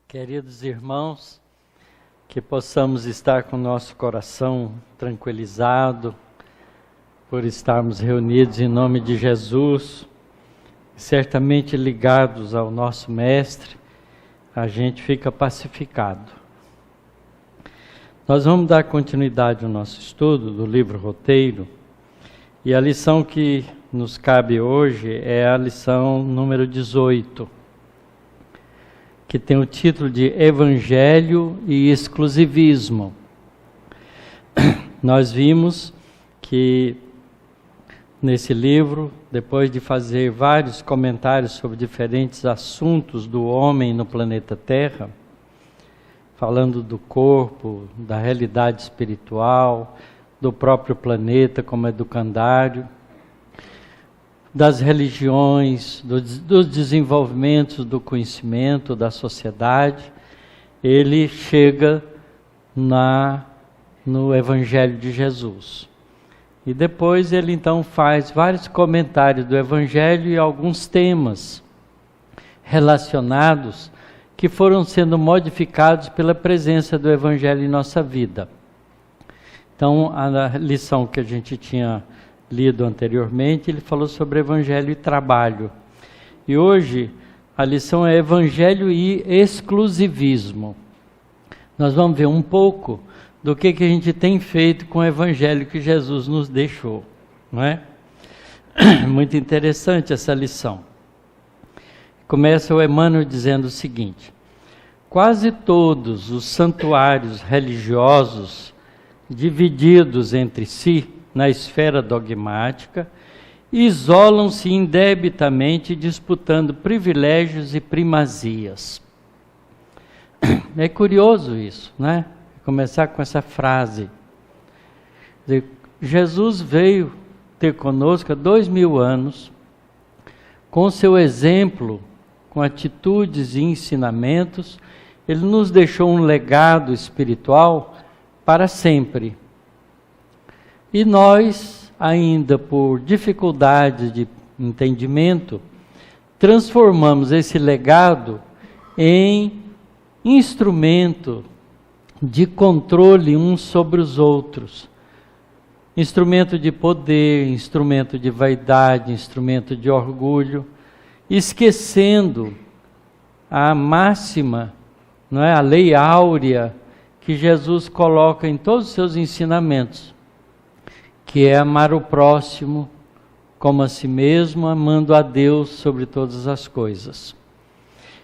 Queridos irmãos, que possamos estar com o nosso coração tranquilizado por estarmos reunidos em nome de Jesus, certamente ligados ao nosso Mestre, a gente fica pacificado. Nós vamos dar continuidade ao nosso estudo do livro Roteiro, e a lição que nos cabe hoje é a lição número 18, que tem o título de Evangelho e Exclusivismo. Nós vimos que nesse livro, depois de fazer vários comentários sobre diferentes assuntos do homem no planeta Terra, falando do corpo, da realidade espiritual, do próprio planeta como educandário, das religiões, dos desenvolvimentos do conhecimento, da sociedade, ele chega no Evangelho de Jesus. E depois ele então faz vários comentários do Evangelho e alguns temas relacionados que foram sendo modificados pela presença do Evangelho em nossa vida. Então, a lição que a gente tinha lido anteriormente, ele falou sobre Evangelho e trabalho. E hoje, a lição é Evangelho e exclusivismo. Nós vamos ver um pouco do que a gente tem feito com o Evangelho que Jesus nos deixou, não é? Muito interessante essa lição. Começa o Emmanuel dizendo o seguinte: quase todos os santuários religiosos divididos entre si na esfera dogmática, isolam-se indebitamente disputando privilégios e primazias. É curioso isso, né? Começar com essa frase. Jesus veio ter conosco há 2000 anos, com seu exemplo, com atitudes e ensinamentos, ele nos deixou um legado espiritual para sempre. E nós, ainda por dificuldade de entendimento, transformamos esse legado em instrumento de controle uns sobre os outros. Instrumento de poder, instrumento de vaidade, instrumento de orgulho, esquecendo a máxima, não é, a lei áurea que Jesus coloca em todos os seus ensinamentos, que é amar o próximo como a si mesmo, amando a Deus sobre todas as coisas.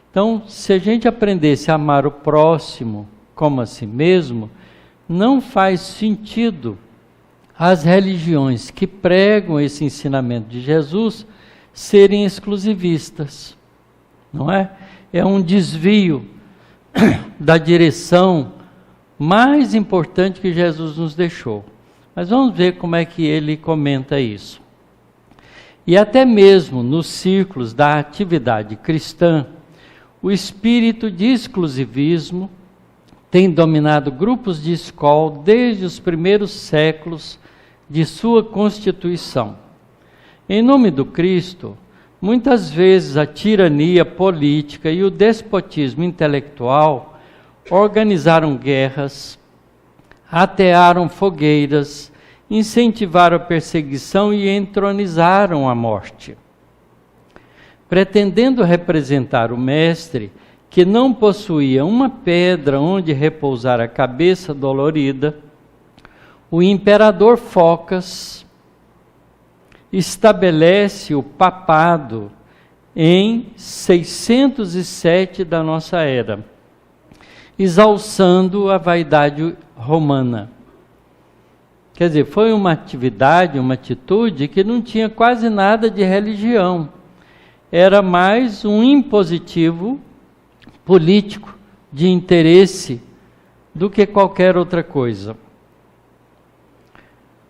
Então, se a gente aprendesse a amar o próximo como a si mesmo, não faz sentido as religiões que pregam esse ensinamento de Jesus serem exclusivistas, não é? É um desvio da direção mais importante que Jesus nos deixou. Mas vamos ver como é que ele comenta isso. E até mesmo nos círculos da atividade cristã, o espírito de exclusivismo tem dominado grupos de escola desde os primeiros séculos de sua constituição. Em nome do Cristo, muitas vezes a tirania política e o despotismo intelectual organizaram guerras, atearam fogueiras, incentivaram a perseguição e entronizaram a morte. Pretendendo representar o Mestre, que não possuía uma pedra onde repousar a cabeça dolorida, o imperador Focas estabelece o papado em 607 da nossa era, exalçando a vaidade romana. Quer dizer, foi uma atividade, uma atitude que não tinha quase nada de religião. Era mais um impositivo político de interesse do que qualquer outra coisa.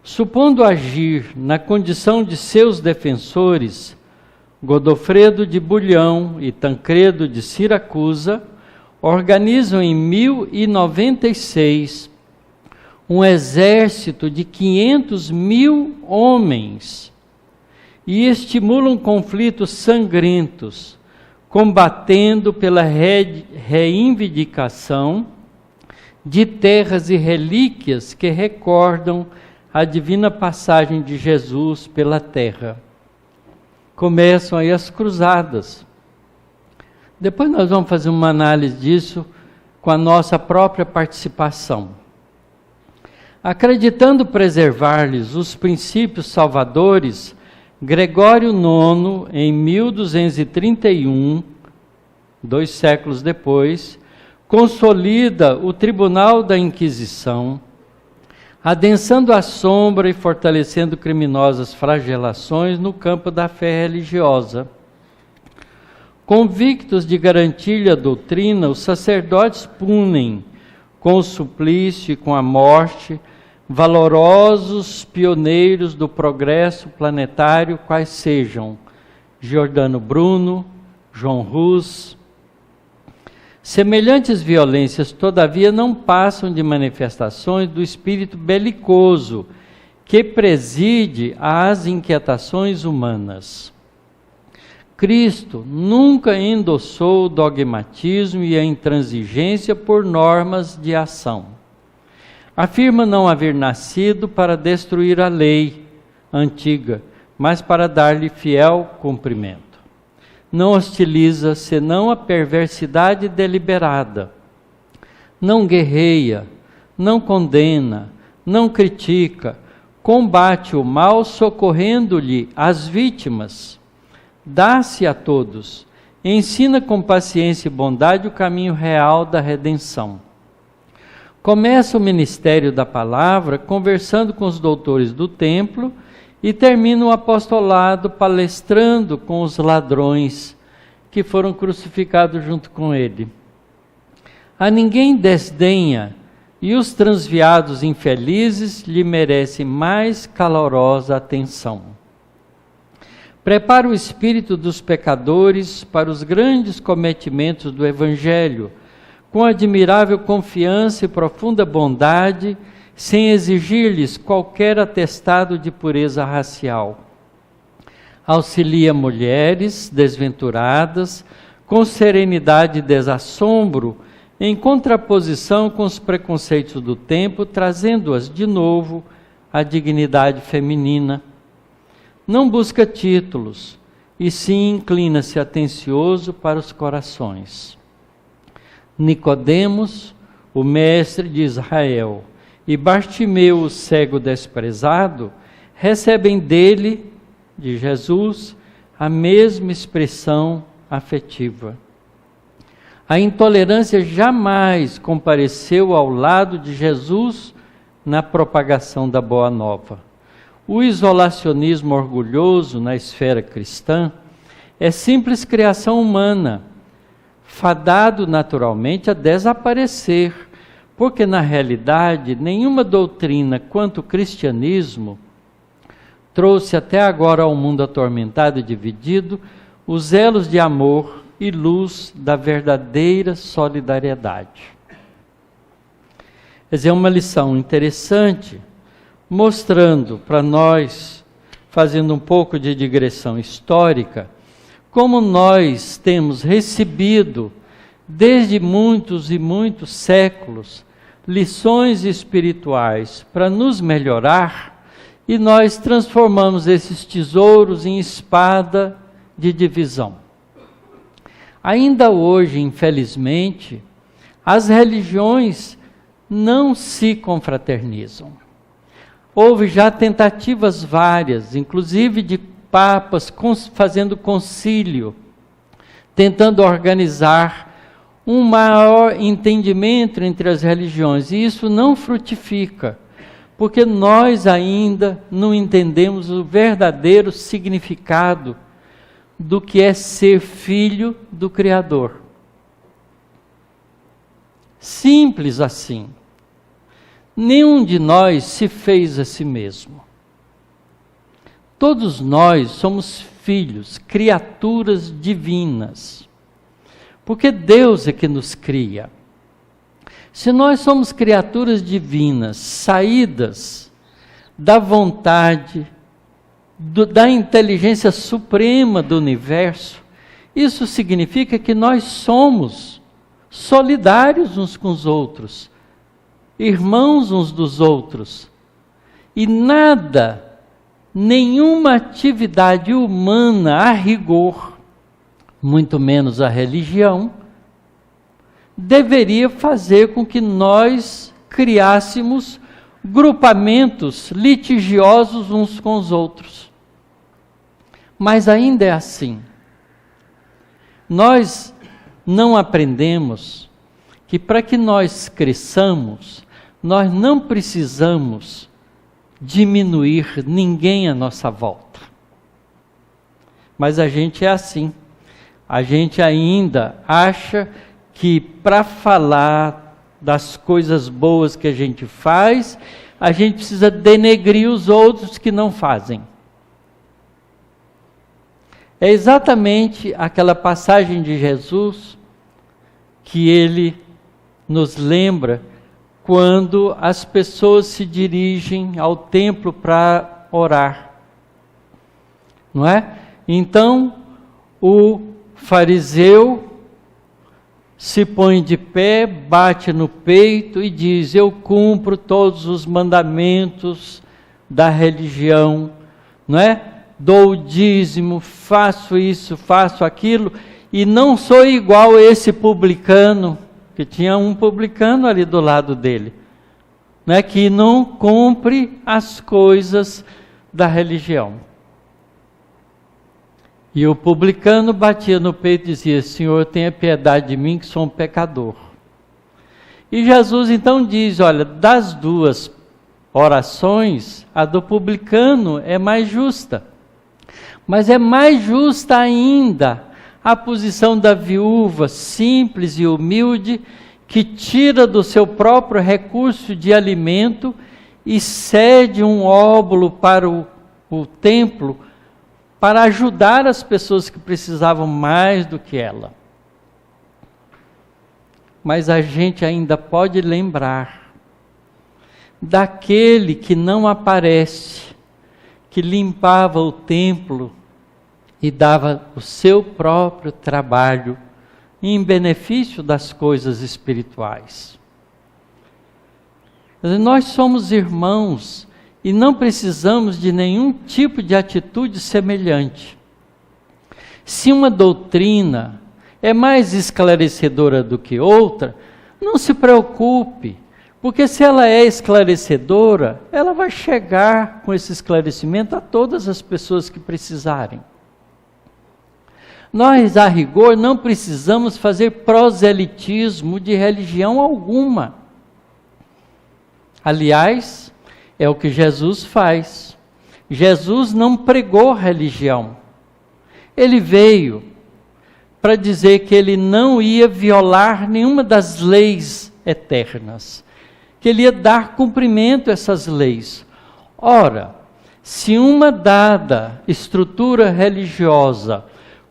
Supondo agir na condição de seus defensores, Godofredo de Bulhão e Tancredo de Siracusa organizam em 1096 um exército de 500.000 homens e estimulam conflitos sangrentos combatendo pela reivindicação de terras e relíquias que recordam a divina passagem de Jesus pela terra. Começam aí as cruzadas. Depois nós vamos fazer uma análise disso com a nossa própria participação. Acreditando preservar-lhes os princípios salvadores, Gregório IX, em 1231, 2 séculos depois, consolida o Tribunal da Inquisição, adensando a sombra e fortalecendo criminosas flagelações no campo da fé religiosa. Convictos de garantir-lhe a doutrina, os sacerdotes punem com o suplício e com a morte valorosos pioneiros do progresso planetário, quais sejam Giordano Bruno, João Hus. Semelhantes violências, todavia, não passam de manifestações do espírito belicoso que preside às inquietações humanas. Cristo nunca endossou o dogmatismo e a intransigência por normas de ação. Afirma não haver nascido para destruir a lei antiga, mas para dar-lhe fiel cumprimento. Não hostiliza senão a perversidade deliberada. Não guerreia, não condena, não critica, combate o mal socorrendo-lhe as vítimas. Dá-se a todos, ensina com paciência e bondade o caminho real da redenção. Começa o ministério da palavra conversando com os doutores do templo e termina o apostolado palestrando com os ladrões que foram crucificados junto com ele. A ninguém desdenha, e os transviados infelizes lhe merecem mais calorosa atenção. Prepara o espírito dos pecadores para os grandes cometimentos do Evangelho, com admirável confiança e profunda bondade, sem exigir-lhes qualquer atestado de pureza racial. Auxilia mulheres desventuradas, com serenidade e desassombro, em contraposição com os preconceitos do tempo, trazendo-as de novo à dignidade feminina. Não busca títulos, e sim inclina-se atencioso para os corações. Nicodemos, o mestre de Israel, e Bartimeu, o cego desprezado, recebem dele, de Jesus, a mesma expressão afetiva. A intolerância jamais compareceu ao lado de Jesus na propagação da Boa Nova. O isolacionismo orgulhoso na esfera cristã é simples criação humana, fadado naturalmente a desaparecer, porque na realidade nenhuma doutrina quanto o cristianismo trouxe até agora ao mundo atormentado e dividido os elos de amor e luz da verdadeira solidariedade. Essa é uma lição interessante, mostrando para nós, fazendo um pouco de digressão histórica, como nós temos recebido, desde muitos e muitos séculos, lições espirituais para nos melhorar, e nós transformamos esses tesouros em espada de divisão. Ainda hoje, infelizmente, as religiões não se confraternizam. Houve já tentativas várias, inclusive de papas fazendo concílio, tentando organizar um maior entendimento entre as religiões, e isso não frutifica, porque nós ainda não entendemos o verdadeiro significado do que é ser filho do Criador. Simples assim. Nenhum de nós se fez a si mesmo. Todos nós somos filhos, criaturas divinas. Porque Deus é que nos cria. Se nós somos criaturas divinas, saídas da vontade, da inteligência suprema do universo, Isso significa que nós somos solidários uns com os outros, irmãos uns dos outros. E nada, nenhuma atividade humana a rigor, muito menos a religião, deveria fazer com que nós criássemos grupamentos litigiosos uns com os outros. Mas ainda é assim. Nós não aprendemos que para que nós cresçamos, nós não precisamos diminuir ninguém à nossa volta. Mas a gente é assim. A gente ainda acha que para falar das coisas boas que a gente faz, a gente precisa denegrir os outros que não fazem. É exatamente aquela passagem de Jesus que ele nos lembra quando as pessoas se dirigem ao templo para orar, não é? Então, o fariseu se põe de pé, bate no peito e diz: eu cumpro todos os mandamentos da religião, não é? Dou o dízimo, faço isso, faço aquilo, e não sou igual a esse publicano, que tinha um publicano ali do lado dele, né, que não cumpre as coisas da religião. E o publicano batia no peito e dizia: Senhor, tenha piedade de mim, que sou um pecador. E Jesus então diz: olha, das duas orações, a do publicano é mais justa. Mas é mais justa ainda a posição da viúva simples e humilde, que tira do seu próprio recurso de alimento e cede um óbolo para o templo, para ajudar as pessoas que precisavam mais do que ela. Mas a gente ainda pode lembrar daquele que não aparece, que limpava o templo e dava o seu próprio trabalho em benefício das coisas espirituais. Nós somos irmãos e não precisamos de nenhum tipo de atitude semelhante. Se uma doutrina é mais esclarecedora do que outra, não se preocupe, porque se ela é esclarecedora, ela vai chegar com esse esclarecimento a todas as pessoas que precisarem. Nós, a rigor, não precisamos fazer proselitismo de religião alguma. Aliás, é o que Jesus faz. Jesus não pregou religião. Ele veio para dizer que ele não ia violar nenhuma das leis eternas, que ele ia dar cumprimento a essas leis. Ora, se uma dada estrutura religiosa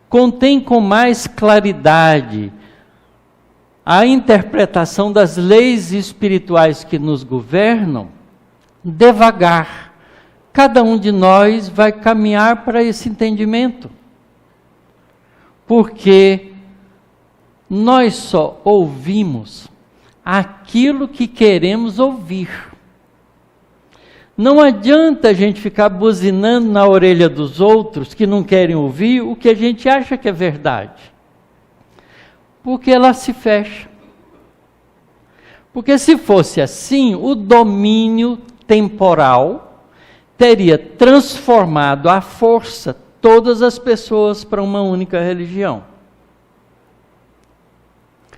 contém com mais claridade a interpretação das leis espirituais que nos governam, devagar, cada um de nós vai caminhar para esse entendimento. Porque nós só ouvimos aquilo que queremos ouvir. Não adianta a gente ficar buzinando na orelha dos outros que não querem ouvir o que a gente acha que é verdade. Porque ela se fecha. Porque se fosse assim, o domínio temporal teria transformado à força todas as pessoas para uma única religião.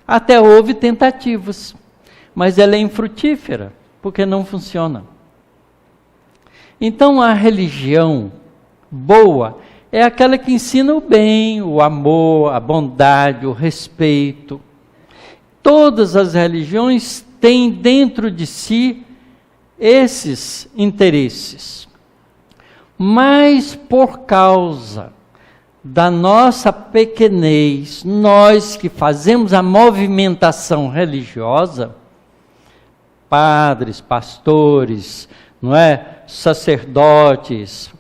Até houve tentativas, mas ela é infrutífera, porque não funciona. Então a religião boa é aquela que ensina o bem, o amor, a bondade, o respeito. Todas as religiões têm dentro de si esses interesses. Mas por causa da nossa pequenez, nós que fazemos a movimentação religiosa, padres, pastores, não é? Sacerdotes,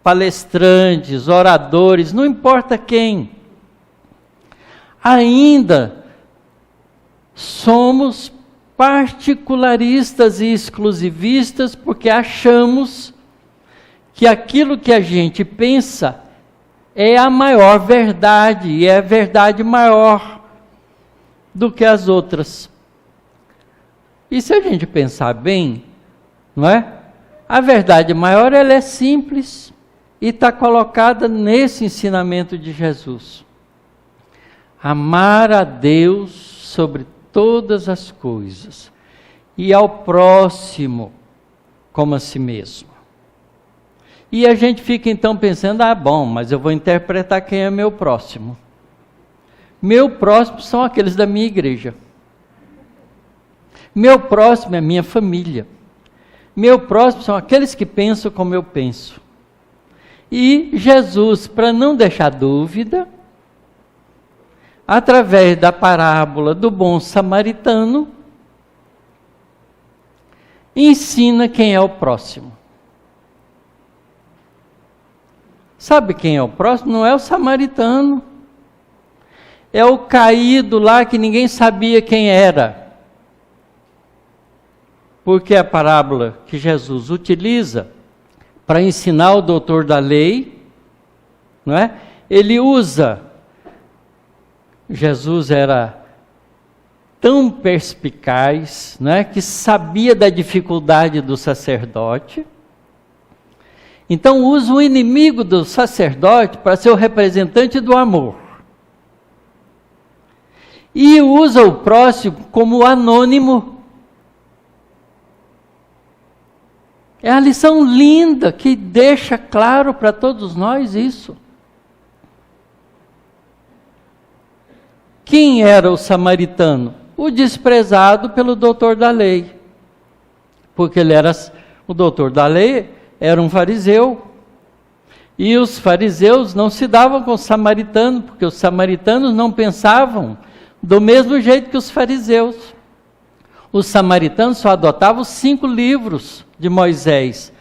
palestrantes, oradores, não importa quem, ainda somos particularistas e exclusivistas porque achamos que aquilo que a gente pensa é a maior verdade, e é a verdade maior do que as outras. E se a gente pensar bem, não é? A verdade maior, ela é simples e está colocada nesse ensinamento de Jesus. Amar a Deus sobre todas as coisas e ao próximo como a si mesmo. E a gente fica então pensando, bom, mas eu vou interpretar quem é meu próximo. Meu próximo são aqueles da minha igreja. Meu próximo é minha família. Meu próximo são aqueles que pensam como eu penso. E Jesus, para não deixar dúvida, através da parábola do bom samaritano, ensina quem é o próximo. Sabe quem é o próximo? Não é o samaritano. É o caído lá que ninguém sabia quem era. Porque a parábola que Jesus utiliza para ensinar o doutor da lei, não é? Ele usa. Jesus era tão perspicaz, não é? Que sabia da dificuldade do sacerdote. Então usa o inimigo do sacerdote para ser o representante do amor. E usa o próximo como anônimo. É a lição linda que deixa claro para todos nós isso. Quem era o samaritano? O desprezado pelo doutor da lei. Porque ele era, o doutor da lei era um fariseu. E os fariseus não se davam com os samaritanos, porque os samaritanos não pensavam do mesmo jeito que os fariseus. Os samaritanos só adotavam os 5 livros de Moisés,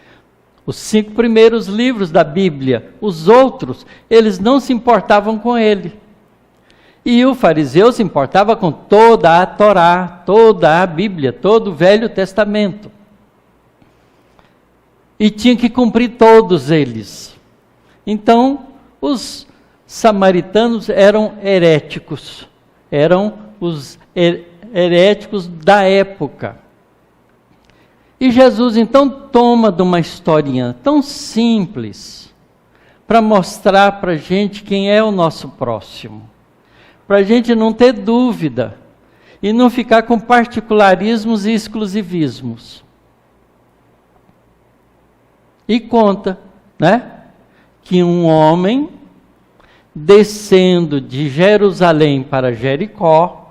os 5 primeiros livros da Bíblia. Os outros, eles não se importavam com ele. E o fariseu se importava com toda a Torá, toda a Bíblia, todo o Velho Testamento. E tinha que cumprir todos eles. Então, os samaritanos eram heréticos, eram os heréticos da época. E Jesus então toma de uma historinha tão simples para mostrar para a gente quem é o nosso próximo. Para a gente não ter dúvida e não ficar com particularismos e exclusivismos. E conta, né, que um homem descendo de Jerusalém para Jericó,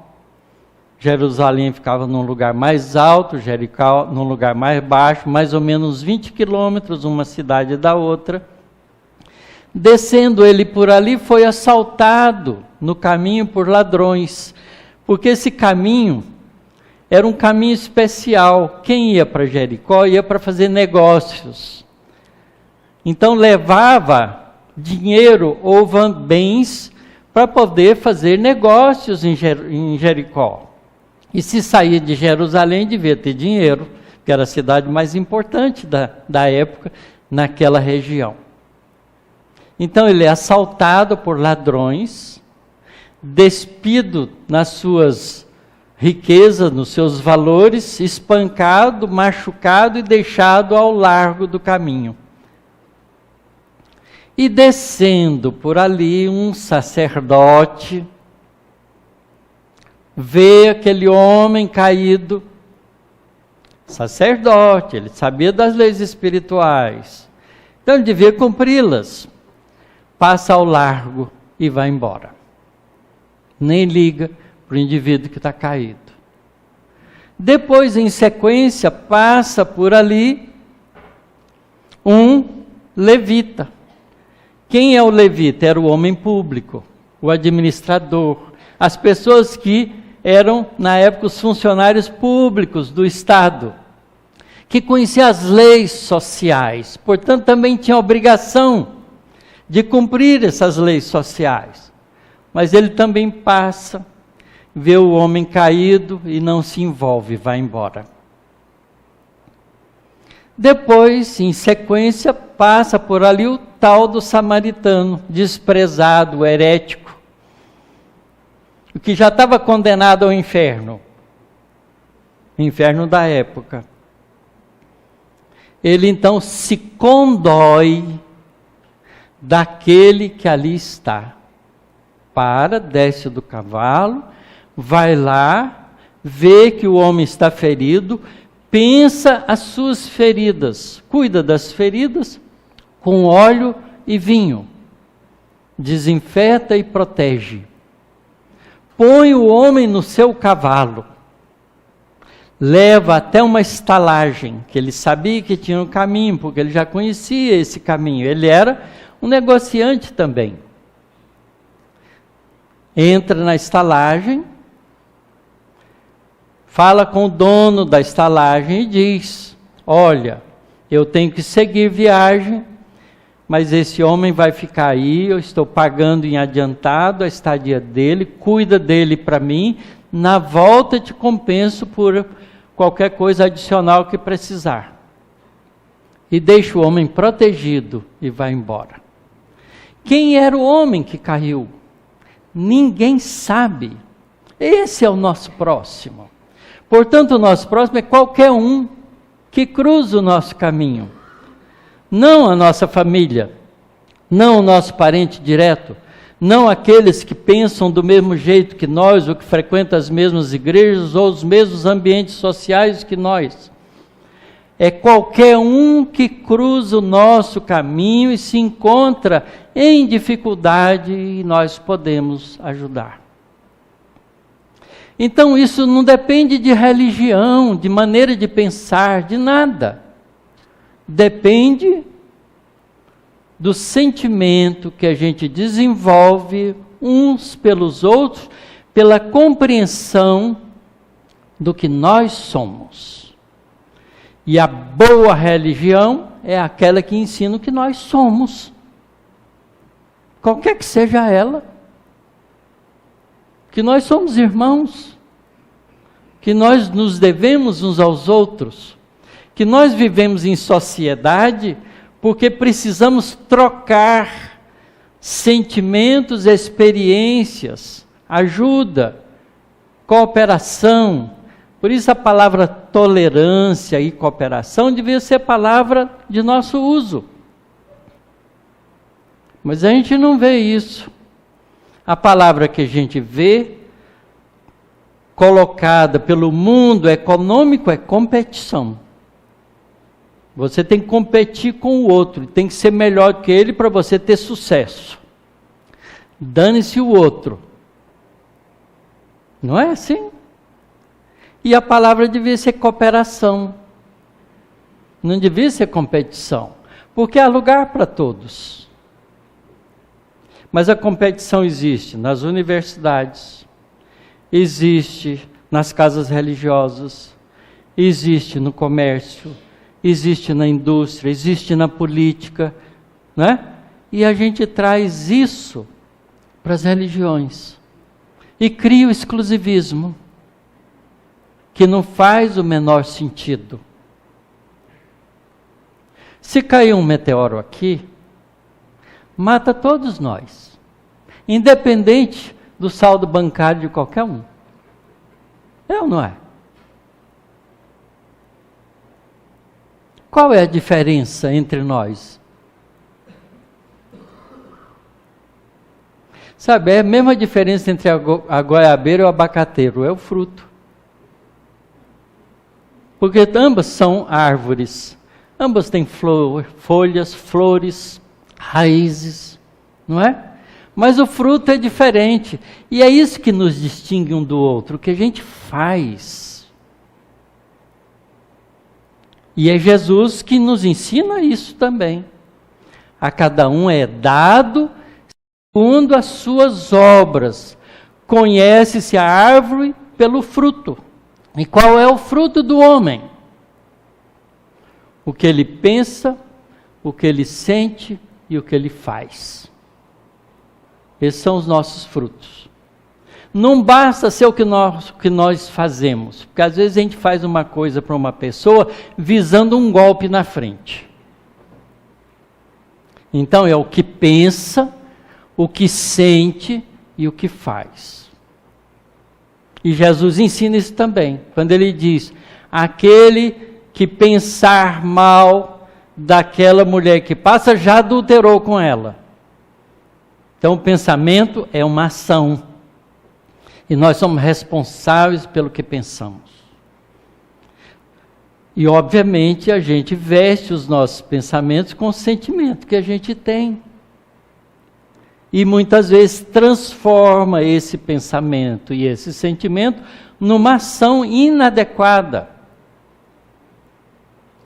Jerusalém ficava num lugar mais alto, Jericó num lugar mais baixo, mais ou menos 20 quilômetros, uma cidade da outra. Descendo ele por ali, foi assaltado no caminho por ladrões, porque esse caminho era um caminho especial. Quem ia para Jericó ia para fazer negócios. Então levava dinheiro ou bens para poder fazer negócios em Jericó. E se saía de Jerusalém, devia ter dinheiro, que era a cidade mais importante da época, naquela região. Então ele é assaltado por ladrões, despido nas suas riquezas, nos seus valores, espancado, machucado e deixado ao largo do caminho. E descendo por ali, um sacerdote vê aquele homem caído, sacerdote, ele sabia das leis espirituais, então ele devia cumpri-las, passa ao largo e vai embora, nem liga para o indivíduo que está caído. Depois, em sequência, passa por ali um levita. Quem é o levita? Era o homem público, o administrador, as pessoas que eram, na época, os funcionários públicos do Estado, que conheciam as leis sociais, portanto, também tinham a obrigação de cumprir essas leis sociais. Mas ele também passa, vê o homem caído e não se envolve, vai embora. Depois, em sequência, passa por ali o tal do samaritano, desprezado, herético, o que já estava condenado ao inferno, o inferno da época. Ele então se condói daquele que ali está. Desce do cavalo, vai lá, vê que o homem está ferido, pensa as suas feridas, cuida das feridas com óleo e vinho, desinfeta e protege. Põe o homem no seu cavalo, leva até uma estalagem, que ele sabia que tinha um caminho, porque ele já conhecia esse caminho, ele era um negociante também. Entra na estalagem, fala com o dono da estalagem e diz: olha, eu tenho que seguir viagem, mas esse homem vai ficar aí, eu estou pagando em adiantado a estadia dele, cuida dele para mim, na volta te compenso por qualquer coisa adicional que precisar. E deixa o homem protegido e vai embora. Quem era o homem que caiu? Ninguém sabe. Esse é o nosso próximo. Portanto, o nosso próximo é qualquer um que cruza o nosso caminho. Não a nossa família, não o nosso parente direto, não aqueles que pensam do mesmo jeito que nós, ou que frequentam as mesmas igrejas, ou os mesmos ambientes sociais que nós. É qualquer um que cruza o nosso caminho e se encontra em dificuldade e nós podemos ajudar. Então isso não depende de religião, de maneira de pensar, de nada. Depende do sentimento que a gente desenvolve uns pelos outros, pela compreensão do que nós somos. E a boa religião é aquela que ensina o que nós somos. Qualquer que seja ela. Que nós somos irmãos. Que nós nos devemos uns aos outros. Que nós vivemos em sociedade porque precisamos trocar sentimentos, experiências, ajuda, cooperação. Por isso a palavra tolerância e cooperação devia ser palavra de nosso uso. Mas a gente não vê isso. A palavra que a gente vê, colocada pelo mundo econômico, é competição. Você tem que competir com o outro, tem que ser melhor que ele para você ter sucesso. Dane-se o outro. Não é assim? E a palavra devia ser cooperação. Não devia ser competição. Porque há lugar para todos. Mas a competição existe nas universidades, existe nas casas religiosas, existe no comércio, existe na indústria, existe na política, né? E a gente traz isso para as religiões. E cria o exclusivismo, que não faz o menor sentido. Se cair um meteoro aqui, mata todos nós, independente do saldo bancário de qualquer um. É ou não é? Qual é a diferença entre nós? Sabe, é a mesma diferença entre a goiabeira e o abacateiro, é o fruto. Porque ambas são árvores, ambas têm folhas, flores, raízes, não é? Mas o fruto é diferente, e é isso que nos distingue um do outro, o que a gente faz. E é Jesus que nos ensina isso também. A cada um é dado segundo as suas obras. Conhece-se a árvore pelo fruto. E qual é o fruto do homem? O que ele pensa, o que ele sente e o que ele faz. Esses são os nossos frutos. Não basta ser o que nós fazemos, porque às vezes a gente faz uma coisa para uma pessoa visando um golpe na frente. Então é o que pensa, o que sente e o que faz. E Jesus ensina isso também, quando ele diz: aquele que pensar mal daquela mulher que passa, já adulterou com ela. Então o pensamento é uma ação. E nós somos responsáveis pelo que pensamos. E obviamente a gente veste os nossos pensamentos com o sentimento que a gente tem. E muitas vezes transforma esse pensamento e esse sentimento numa ação inadequada.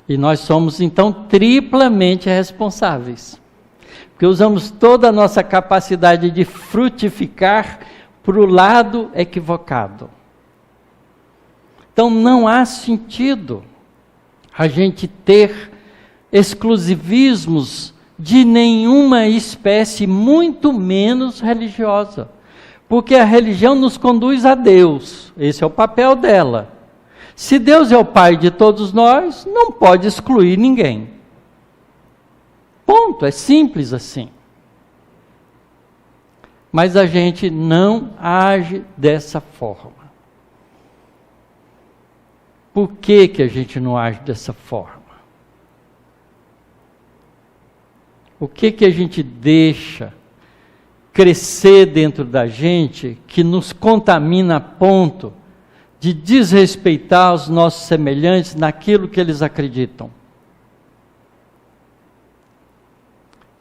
E nós somos então triplamente responsáveis. Porque usamos toda a nossa capacidade de frutificar para o lado equivocado. Então não há sentido a gente ter exclusivismos de nenhuma espécie, muito menos religiosa. Porque a religião nos conduz a Deus, esse é o papel dela. Se Deus é o Pai de todos nós, não pode excluir ninguém. Ponto, é simples assim. Mas a gente não age dessa forma. Por que a gente não age dessa forma? O que a gente deixa crescer dentro da gente que nos contamina a ponto de desrespeitar os nossos semelhantes naquilo que eles acreditam?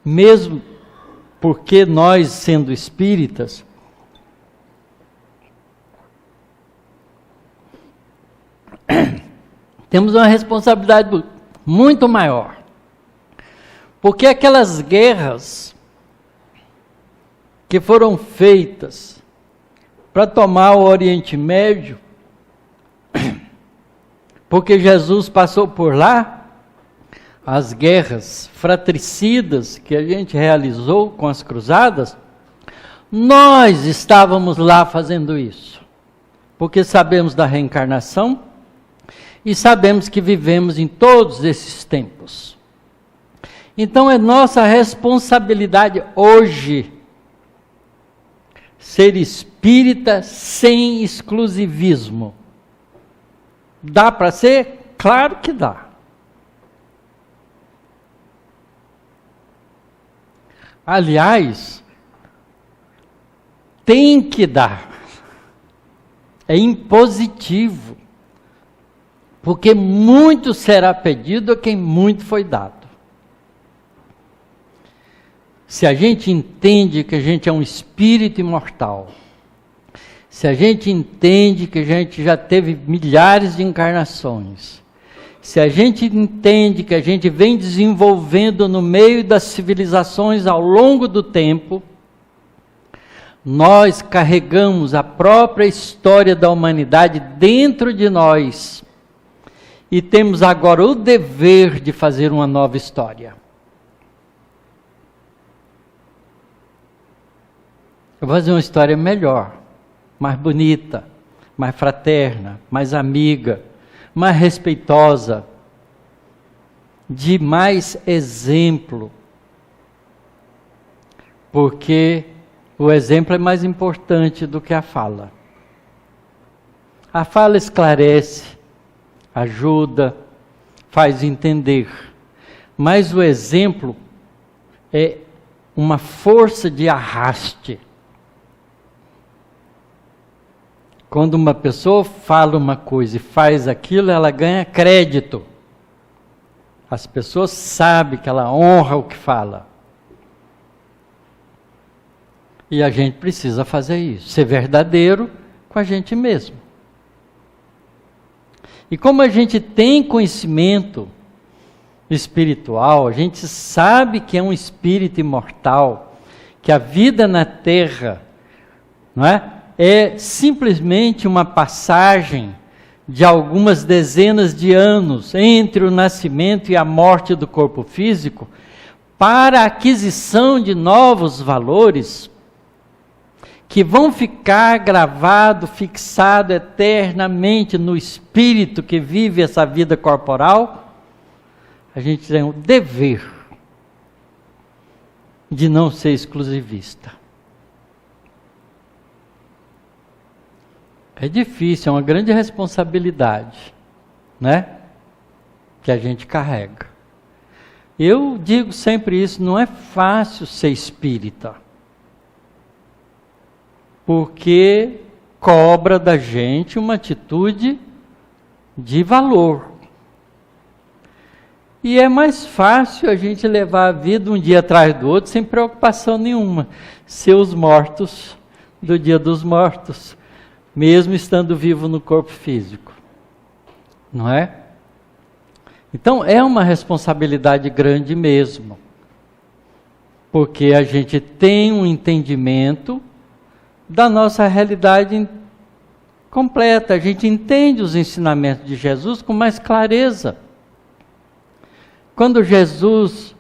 Mesmo porque nós, sendo espíritas, temos uma responsabilidade muito maior. Porque aquelas guerras que foram feitas para tomar o Oriente Médio, porque Jesus passou por lá, as guerras fratricidas que a gente realizou com as cruzadas, nós estávamos lá fazendo isso, porque sabemos da reencarnação e sabemos que vivemos em todos esses tempos. Então é nossa responsabilidade hoje ser espírita sem exclusivismo. Dá para ser? Claro que dá. Aliás, tem que dar. É impositivo. Porque muito será pedido a quem muito foi dado. Se a gente entende que a gente é um espírito imortal, se a gente entende que a gente já teve milhares de encarnações, se a gente entende que a gente vem desenvolvendo no meio das civilizações ao longo do tempo, nós carregamos a própria história da humanidade dentro de nós e temos agora o dever de fazer uma nova história. Eu vou fazer uma história melhor, mais bonita, mais fraterna, mais amiga, mais respeitosa, de mais exemplo. Porque o exemplo é mais importante do que a fala. A fala esclarece, ajuda, faz entender. Mas o exemplo é uma força de arraste. Quando uma pessoa fala uma coisa e faz aquilo, ela ganha crédito. As pessoas sabem que ela honra o que fala. E a gente precisa fazer isso, ser verdadeiro com a gente mesmo. E como a gente tem conhecimento espiritual, a gente sabe que é um espírito imortal, que a vida na Terra, não é simplesmente uma passagem de algumas dezenas de anos entre o nascimento e a morte do corpo físico, para a aquisição de novos valores, que vão ficar gravado, fixado eternamente no espírito que vive essa vida corporal, a gente tem o dever de não ser exclusivista. É difícil, é uma grande responsabilidade, né? Que a gente carrega. Eu digo sempre isso, não é fácil ser espírita, porque cobra da gente uma atitude de valor. E é mais fácil a gente levar a vida um dia atrás do outro sem preocupação nenhuma. Ser os mortos do dia dos mortos, mesmo estando vivo no corpo físico. Não é? Então é uma responsabilidade grande mesmo. Porque a gente tem um entendimento da nossa realidade completa. A gente entende os ensinamentos de Jesus com mais clareza. Quando Jesus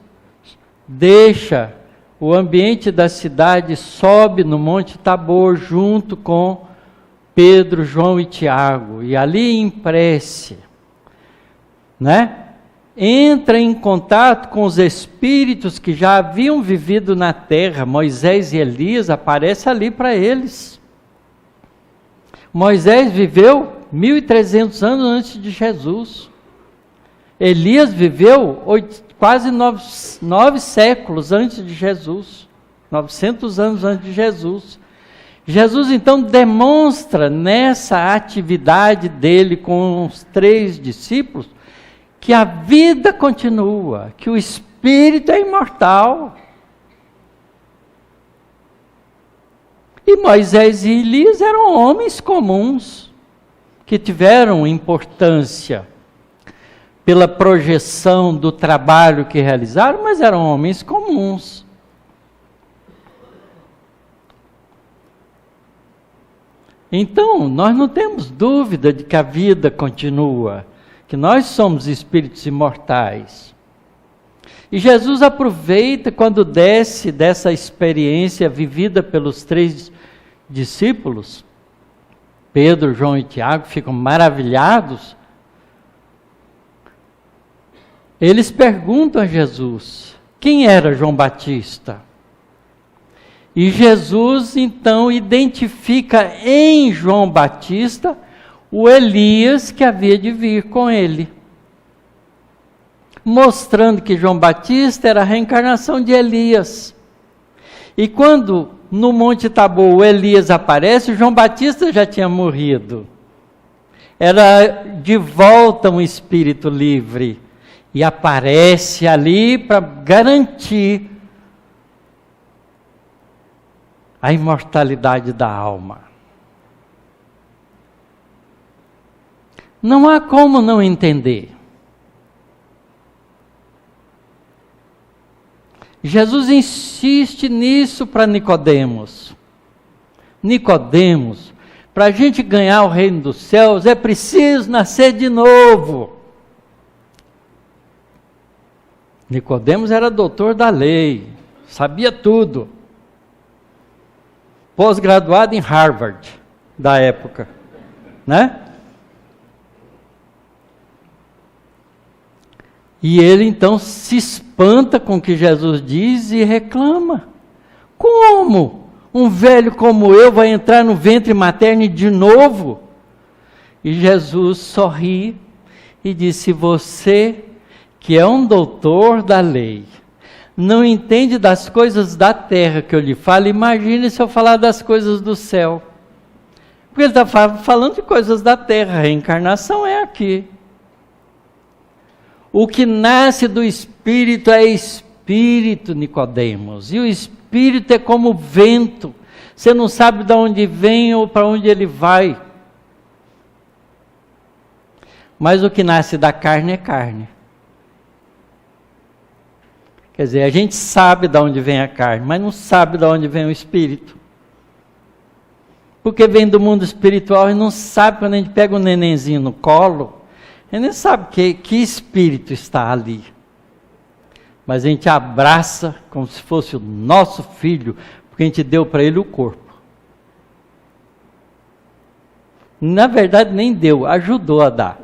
deixa o ambiente da cidade, sobe no Monte Tabor junto com Pedro, João e Tiago, e ali em prece, né? Entra em contato com os espíritos que já haviam vivido na terra. Moisés e Elias aparecem ali para eles. Moisés viveu 1.300 anos antes de Jesus. Elias viveu quase 9 séculos antes de Jesus. 900 anos antes de Jesus. Jesus então demonstra nessa atividade dele com os 3 discípulos que a vida continua, que o espírito é imortal. E Moisés e Elias eram homens comuns, que tiveram importância pela projeção do trabalho que realizaram, mas eram homens comuns. Então, nós não temos dúvida de que a vida continua, que nós somos espíritos imortais. E Jesus aproveita quando desce dessa experiência vivida pelos 3 discípulos, Pedro, João e Tiago, ficam maravilhados. Eles perguntam a Jesus, quem era João Batista? E Jesus então identifica em João Batista o Elias que havia de vir com ele, mostrando que João Batista era a reencarnação de Elias. E quando no Monte Tabor o Elias aparece, João Batista já tinha morrido. Era de volta um espírito livre. E aparece ali para garantir a imortalidade da alma. Não há como não entender. Jesus insiste nisso para Nicodemos. Nicodemos, para a gente ganhar o reino dos céus, é preciso nascer de novo. Nicodemos era doutor da lei, sabia tudo. Pós-graduado em Harvard, da época, né? E ele então se espanta com o que Jesus diz e reclama. Como um velho como eu vai entrar no ventre materno de novo? E Jesus sorri e disse, você que é um doutor da lei, não entende das coisas da terra que eu lhe falo, imagine se eu falar das coisas do céu. Porque ele está falando de coisas da terra, a reencarnação é aqui. O que nasce do Espírito é Espírito, Nicodemos, e o Espírito é como vento, você não sabe de onde vem ou para onde ele vai. Mas o que nasce da carne é carne. Quer dizer, a gente sabe de onde vem a carne, mas não sabe de onde vem o Espírito. Porque vem do mundo espiritual e não sabe quando a gente pega um nenenzinho no colo, a gente nem sabe que espírito está ali. Mas a gente abraça como se fosse o nosso filho, porque a gente deu para ele o corpo. Na verdade, nem deu, ajudou a dar.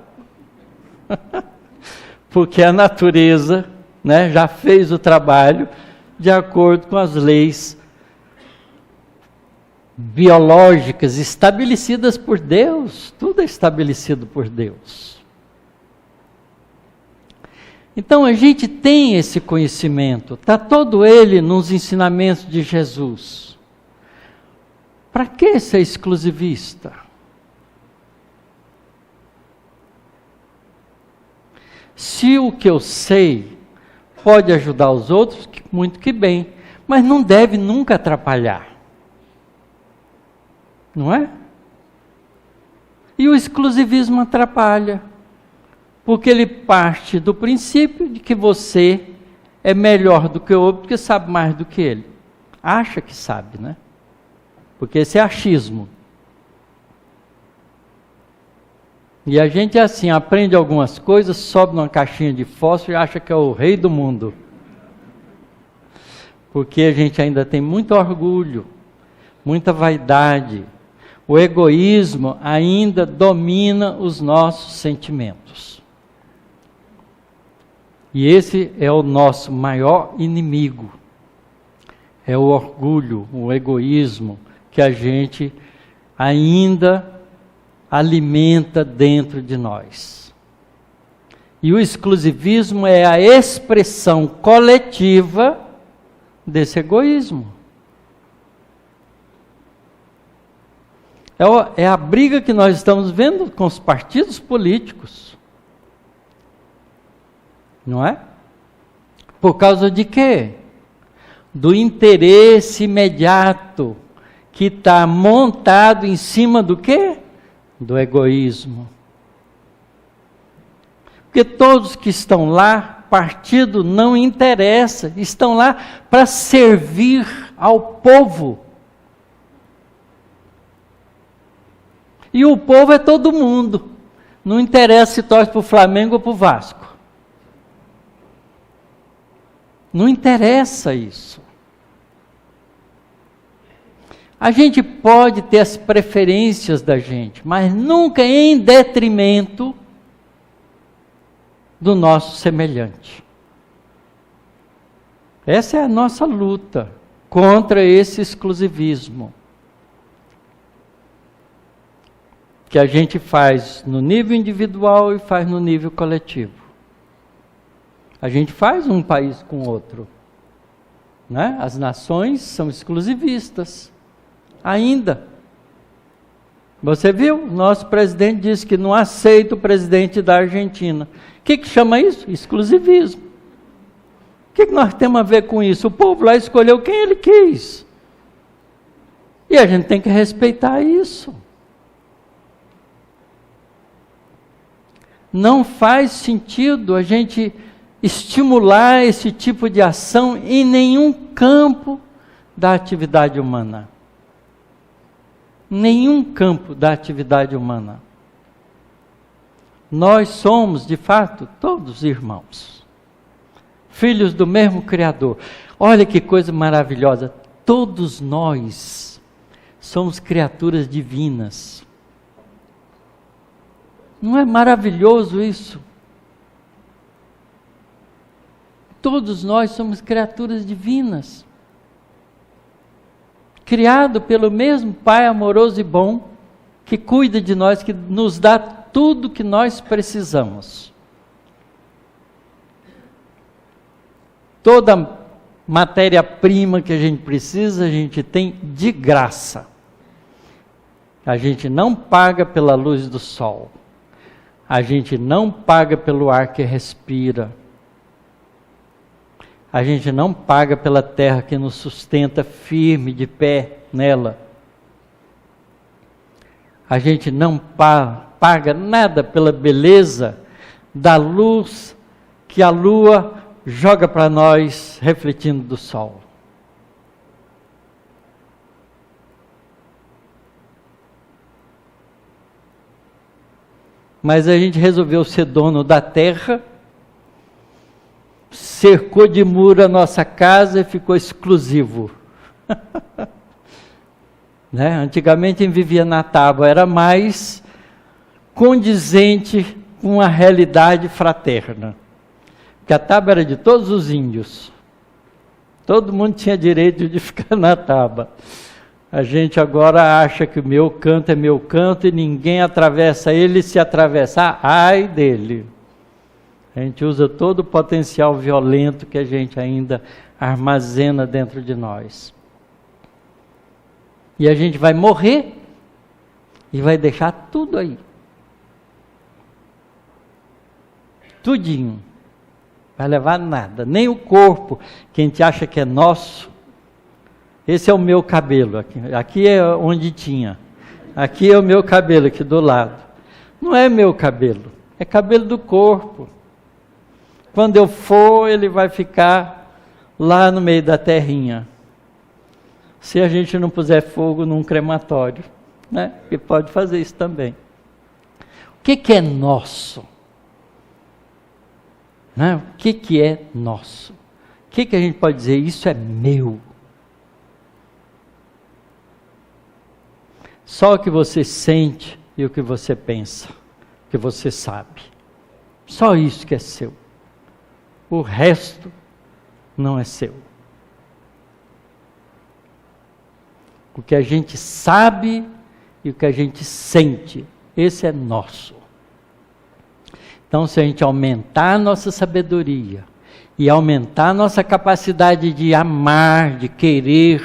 Porque a natureza, né, já fez o trabalho de acordo com as leis biológicas estabelecidas por Deus. Tudo é estabelecido por Deus. Então a gente tem esse conhecimento, está todo ele nos ensinamentos de Jesus. Para que ser exclusivista? Se o que eu sei pode ajudar os outros, muito que bem, mas não deve nunca atrapalhar. Não é? E o exclusivismo atrapalha, porque ele parte do princípio de que você é melhor do que o outro, porque sabe mais do que ele. Acha que sabe, né? Porque esse é achismo. E a gente é assim, aprende algumas coisas, sobe numa caixinha de fósforo e acha que é o rei do mundo. Porque a gente ainda tem muito orgulho, muita vaidade. O egoísmo ainda domina os nossos sentimentos. E esse é o nosso maior inimigo. É o orgulho, o egoísmo que a gente ainda alimenta dentro de nós. E o exclusivismo é a expressão coletiva desse egoísmo. É a briga que nós estamos vendo com os partidos políticos. Não é? Por causa de quê? Do interesse imediato que está montado em cima do quê? Do egoísmo. Porque todos que estão lá, partido não interessa, estão lá para servir ao povo. E o povo é todo mundo. Não interessa se torce para o Flamengo ou para o Vasco. Não interessa isso. A gente pode ter as preferências da gente, mas nunca em detrimento do nosso semelhante. Essa é a nossa luta contra esse exclusivismo. Que a gente faz no nível individual e faz no nível coletivo. A gente faz um país com outro. Né? As nações são exclusivistas. Ainda. Você viu? Nosso presidente disse que não aceita o presidente da Argentina. O que chama isso? Exclusivismo. O que nós temos a ver com isso? O povo lá escolheu quem ele quis. E a gente tem que respeitar isso. Não faz sentido a gente estimular esse tipo de ação em nenhum campo da atividade humana. Nenhum campo da atividade humana. Nós somos, de fato, todos irmãos. Filhos do mesmo Criador. Olha que coisa maravilhosa. Todos nós somos criaturas divinas. Não é maravilhoso isso? Todos nós somos criaturas divinas. Criado pelo mesmo Pai amoroso e bom, que cuida de nós, que nos dá tudo que nós precisamos. Toda matéria-prima que a gente precisa, a gente tem de graça. A gente não paga pela luz do sol. A gente não paga pelo ar que respira. A gente não paga pela terra que nos sustenta firme, de pé nela. A gente não paga nada pela beleza da luz que a lua joga para nós, refletindo do sol. Mas a gente resolveu ser dono da terra, cercou de muro a nossa casa e ficou exclusivo. Né? Antigamente quem vivia na tábua era mais condizente com a realidade fraterna. Porque a taba era de todos os índios. Todo mundo tinha direito de ficar na taba. A gente agora acha que o meu canto é meu canto e ninguém atravessa ele, se atravessar, ai dele. A gente usa todo o potencial violento que a gente ainda armazena dentro de nós. E a gente vai morrer e vai deixar tudo aí. Tudinho. Vai levar nada, nem o corpo, que a gente acha que é nosso. Esse é o meu cabelo, aqui é onde tinha. Aqui é o meu cabelo, aqui do lado. Não é meu cabelo, é cabelo do corpo. Quando eu for, ele vai ficar lá no meio da terrinha. Se a gente não puser fogo num crematório, né? Porque pode fazer isso também. O que é nosso? Né? O que é nosso? O que a gente pode dizer? Isso é meu. Só o que você sente e o que você pensa, o que você sabe. Só isso que é seu. O resto não é seu. O que a gente sabe e o que a gente sente, esse é nosso. Então, se a gente aumentar a nossa sabedoria e aumentar a nossa capacidade de amar, de querer,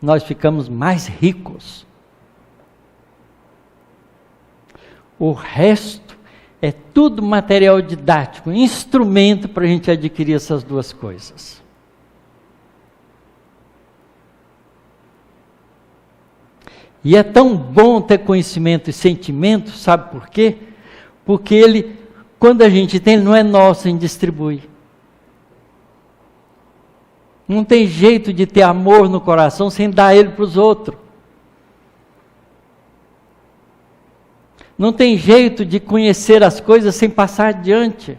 nós ficamos mais ricos. O resto é tudo material didático, instrumento para a gente adquirir essas duas coisas. E é tão bom ter conhecimento e sentimento, sabe por quê? Porque ele, quando a gente tem, ele não é nosso, a gente distribui. Não tem jeito de ter amor no coração sem dar ele para os outros. Não tem jeito de conhecer as coisas sem passar adiante.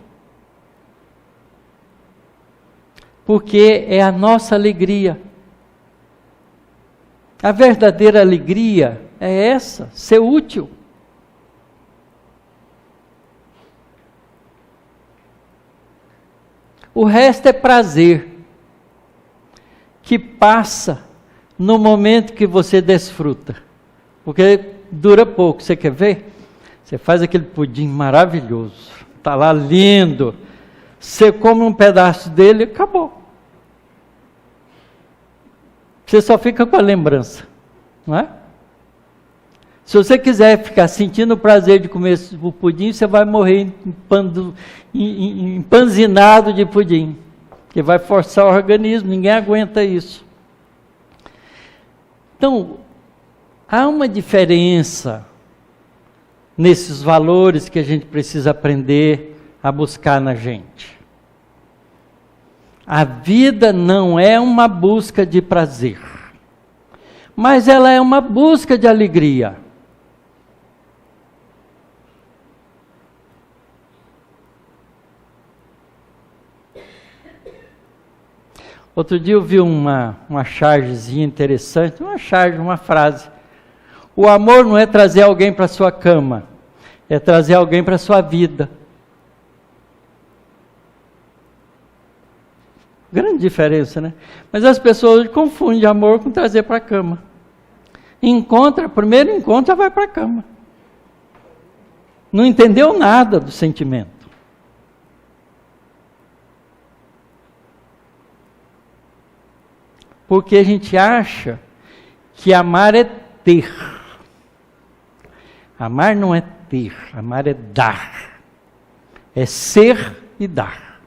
Porque é a nossa alegria. A verdadeira alegria é essa, ser útil. O resto é prazer, que passa no momento que você desfruta. Porque dura pouco, você quer ver? Você faz aquele pudim maravilhoso, está lá lindo, você come um pedaço dele e acabou. Você só fica com a lembrança, não é? Se você quiser ficar sentindo o prazer de comer o pudim, você vai morrer empanzinado de pudim, que vai forçar o organismo, ninguém aguenta isso. Então, há uma diferença nesses valores que a gente precisa aprender a buscar na gente. A vida não é uma busca de prazer, mas ela é uma busca de alegria. Outro dia eu vi uma chargezinha interessante, uma frase. O amor não é trazer alguém para a sua cama, é trazer alguém para a sua vida. Grande diferença, né? Mas as pessoas confundem amor com trazer para a cama. Primeiro encontro, já vai para a cama. Não entendeu nada do sentimento. Porque a gente acha que amar é ter. Amar não é ter, amar é dar. É ser e dar.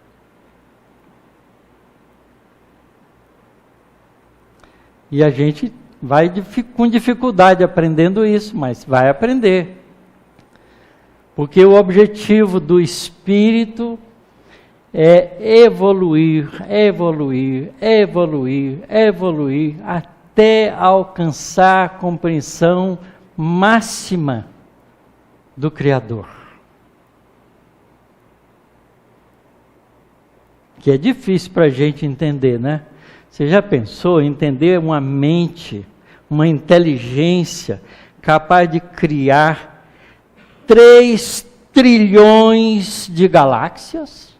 E a gente vai com dificuldade aprendendo isso, mas vai aprender. Porque o objetivo do Espírito é evoluir, evoluir, evoluir, evoluir, até alcançar a compreensão máxima do Criador. Que é difícil para a gente entender, né? Você já pensou em entender uma mente, uma inteligência capaz de criar 3 trilhões de galáxias?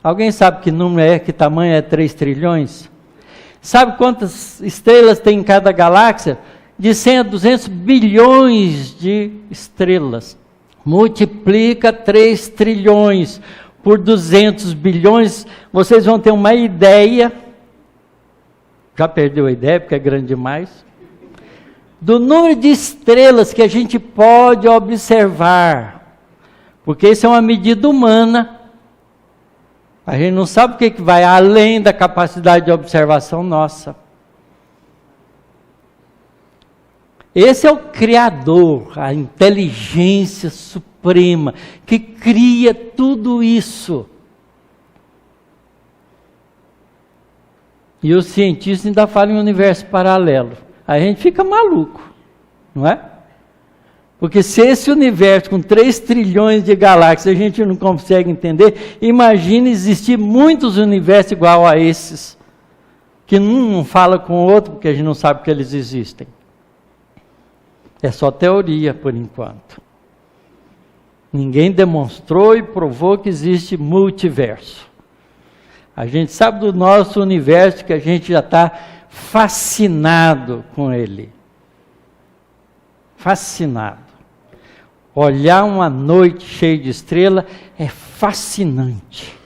Alguém sabe que número é, que tamanho é 3 trilhões? Sabe quantas estrelas tem em cada galáxia? De 100 a 200 bilhões de estrelas. Multiplica 3 trilhões por 200 bilhões, vocês vão ter uma ideia, já perdeu a ideia porque é grande demais, do número de estrelas que a gente pode observar, porque isso é uma medida humana, a gente não sabe o que vai além da capacidade de observação nossa. Esse é o Criador, a inteligência suprema, que cria tudo isso. E os cientistas ainda falam em universo paralelo. A gente fica maluco, não é? Porque se esse universo com 3 trilhões de galáxias a gente não consegue entender, imagine existir muitos universos igual a esses, que um fala com o outro porque a gente não sabe que eles existem. É só teoria, por enquanto. Ninguém demonstrou e provou que existe multiverso. A gente sabe do nosso universo que a gente já está fascinado com ele. Fascinado. Olhar uma noite cheia de estrela é fascinante.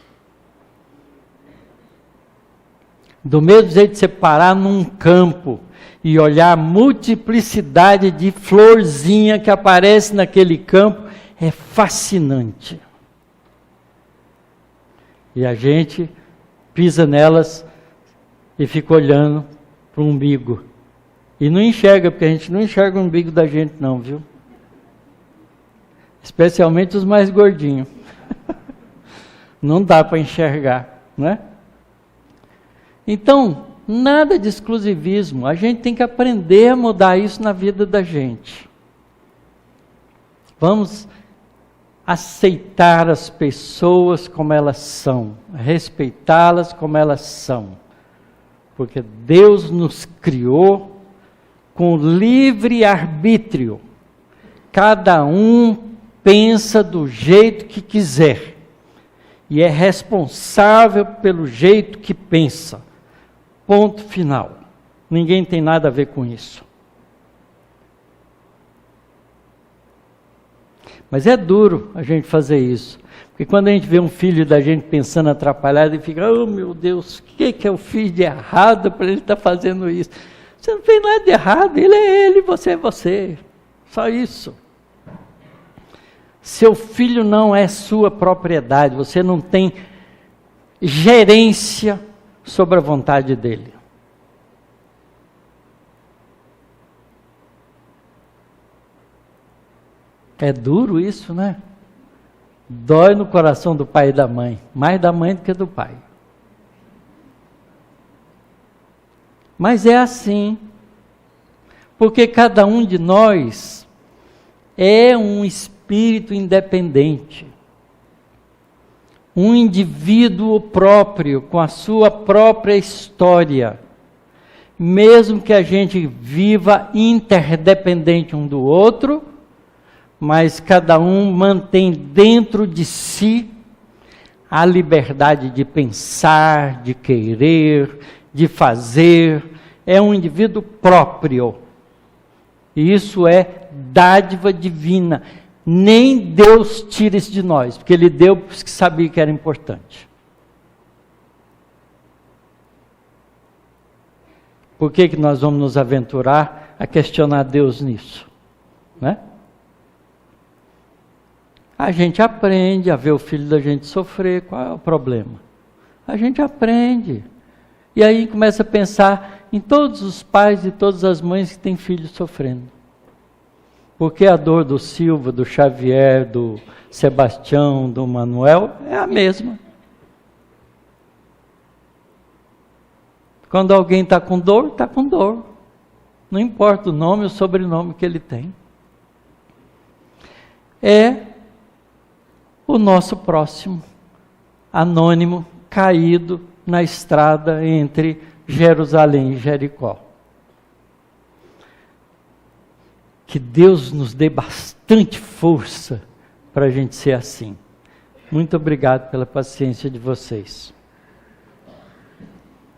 Do mesmo jeito de você parar num campo e olhar a multiplicidade de florzinha que aparece naquele campo, é fascinante. E a gente pisa nelas e fica olhando para o umbigo. E não enxerga, porque a gente não enxerga o umbigo da gente não, viu? Especialmente os mais gordinhos. Não dá para enxergar, não é? Então, nada de exclusivismo, a gente tem que aprender a mudar isso na vida da gente. Vamos aceitar as pessoas como elas são, respeitá-las como elas são, porque Deus nos criou com livre arbítrio, cada um pensa do jeito que quiser, e é responsável pelo jeito que pensa. Ponto final. Ninguém tem nada a ver com isso. Mas é duro a gente fazer isso. Porque quando a gente vê um filho da gente pensando atrapalhado, e fica, oh meu Deus, o que eu fiz de errado para ele estar fazendo isso? Você não fez nada de errado, ele é ele, você é você. Só isso. Seu filho não é sua propriedade, você não tem gerência sobre a vontade dele. É duro isso, né? Dói no coração do pai e da mãe, mais da mãe do que do pai. Mas é assim, porque cada um de nós é um espírito independente. Um indivíduo próprio, com a sua própria história, mesmo que a gente viva interdependente um do outro, mas cada um mantém dentro de si a liberdade de pensar, de querer, de fazer, é um indivíduo próprio, e isso é dádiva divina. Nem Deus tira isso de nós, porque Ele deu porque sabia que era importante. Por que nós vamos nos aventurar a questionar Deus nisso? Né? A gente aprende a ver o filho da gente sofrer, qual é o problema? A gente aprende. E aí começa a pensar em todos os pais e todas as mães que têm filhos sofrendo. Porque a dor do Silva, do Xavier, do Sebastião, do Manuel é a mesma. Quando alguém está com dor, está com dor. Não importa o nome ou o sobrenome que ele tem. É o nosso próximo, anônimo, caído na estrada entre Jerusalém e Jericó. Que Deus nos dê bastante força para a gente ser assim. Muito obrigado pela paciência de vocês.